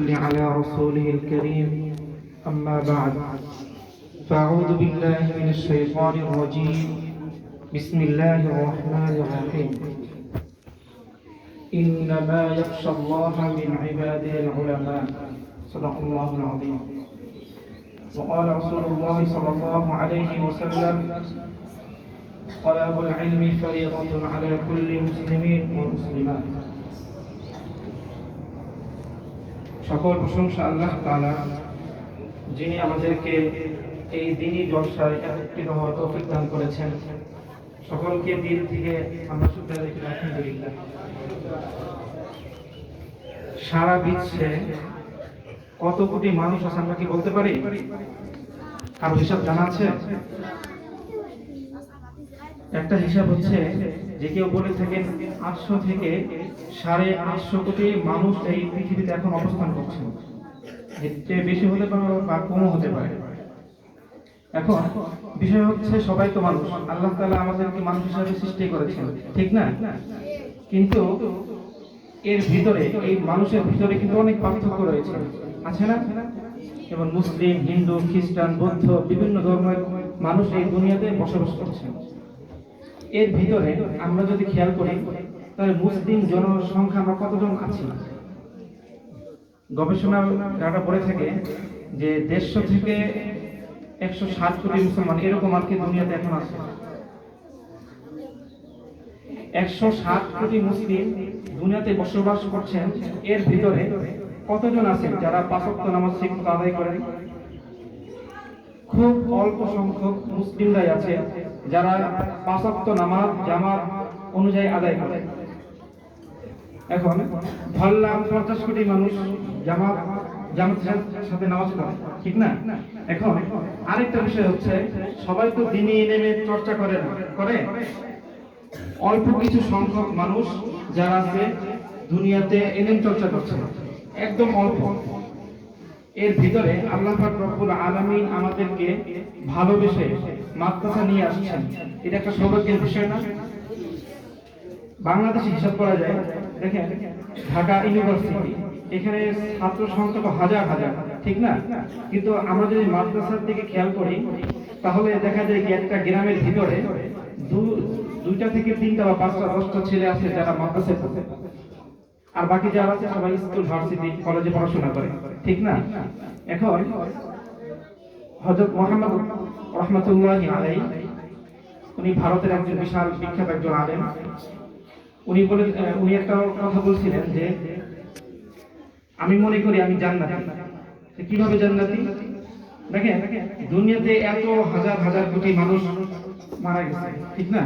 على رسوله الكريم أما بعد فأعوذ بالله من الشيطان الرجيم بسم الله الرحمن الرحيم إنما يخشى الله من عباده العلماء صدق الله العظيم وقال رسول الله صلى الله عليه وسلم طلب العلم فريضة على كل مسلم ومسلمات সকল প্রশংসা আল্লাহ তাআলা, যিনি আমাদেরকে এই দিনই জলসায় একত্রিত হওয়ার তৌফিক দান করেছেন। সকলকে দিল থেকে আমরা শুকরিয়া জানাই, আলহামদুলিল্লাহ। সারা বিশ্বে কত কোটি মানুষ আছে আমরা কি বলতে পারি? কারো হিসাব জানা আছে? একটা হিসাব হচ্ছে যে কেউ বলে থাকেন 800 থেকে 850 কোটি মানুষ এই পৃথিবীতে এখন অবস্থান করছে। এর বেশি হতে পারে বা কমও হতে পারে। এখন বিষয় হচ্ছে সবাই তো মানুষ, আল্লাহ তাআলা আমাদেরকে মানুষ হিসেবে সৃষ্টি করেছেন, ঠিক না? কিন্তু এর ভিতরে, এই মানুষের ভিতরে কিন্তু অনেক পার্থক্য রয়েছে, আছে না? যেমন মুসলিম, হিন্দু, খ্রিস্টান, বৌদ্ধ, বিভিন্ন ধর্মের মানুষ এই দুনিয়াতে বসবাস করছেন। এর ভিতরে আমরা যদি খেয়াল করি তাহলে মুসলিম জনসংখ্যা আমরা কতজন আছি? গবেষণা ডাটা বলে থাকে যে 150 থেকে 160 কোটি মুসলমান এরকম আর কি দুনিয়াতে এখন আছে। 160 কোটি মুসলিম দুনিয়াতে বসবাস করছেন। এর ভিতরে কতজন আছেন যারা 5 ওয়াক্ত নামাজ ঠিকমতো আদায় করেন? খুব অল্প সংখ্যক মুসলিমরাই আছে যারা 5 ওয়াক্ত নামাজ জামাত অনুযায়ী আদায় করে। এখন ধরলাম 50 কোটি মানুষ জামাতের সাথে নামাজ পড়ে, ঠিক না? এখন আরেকটা বিষয় হচ্ছে সবাই তো দিনে নেমে চর্চা করে না, করে অল্প কিছু সংখ্যক মানুষ যারা আছে দুনিয়াতে এলেম চর্চা করছে, একদম অল্প। এর ভিতরে আল্লাহ পাক রব্বুল আলামিন আমাদেরকে ভালোবেসে মাদ্রাসা নিয়ে আসছেন। এটা একটা সৌভাগ্যের বিষয় না? বাংলাদেশে হিসাব করা যায়, দেখেন ঢাকা ইউনিভার্সিটি, এখানে ছাত্র সংখ্যা হাজার হাজার, ঠিক না? কিন্তু আমরা যদি মাদ্রাসার দিকে খেয়াল করি তাহলে দেখা যায় কি একটা গ্রামের ভিতরে 2টা থেকে 3টা বা 5টা 10টা ছেলে আছে যারা মাদ্রাসায় পড়ে, আর বাকি যারা আছে সবাই স্কুল, ভার্সিটি, কলেজে পড়াশোনা করে, ঠিক না? এখন হযরত মুহাম্মদ রাহমাতুল্লাহি আলাইহি, উনি ভারতের একজন বিশাল বিখ্যাত একজন আলেম। উনি একটা কথা বলছিলেন যে আমি মনে করি আমি জান্নাতি। কিভাবে জান্নাতি? দেখেন দুনিয়াতে এত হাজার হাজার কোটি মানুষ মারা গেছে, ঠিক না?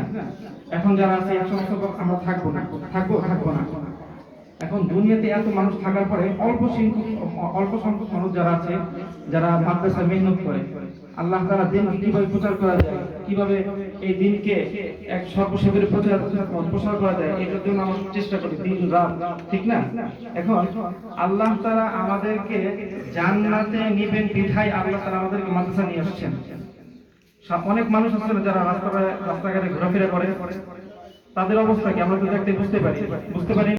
এখন যারা আছে 100 আমরা থাকবো না। এখন দুনিয়াতে এত মানুষ থাকার পরে অল্প সংখ্যক মানুষ যারা আছে যারা মাদ্রাসায় মেহনত করে, আল্লাহ তাআলা দিনকে কিভাবে প্রচার করা যায়, কিভাবে এই দিনকে এক সর্বশেষের প্রচার করা যায়, এটার জন্য আমরা চেষ্টা করি দিন রাত, ঠিক না? এখন আল্লাহ তাআলা আমাদেরকে জান্নাতে নিবেন বিধায় আল্লাহ তাআলা আমাদেরকে মাদ্রাসা নিয়ে আসছেন। অনেক মানুষ আছে যারা রাস্তাঘাটে ঘোরাফেরা করে, তাদের অবস্থা কি আমরা তো দেখতে বুঝতে পারি?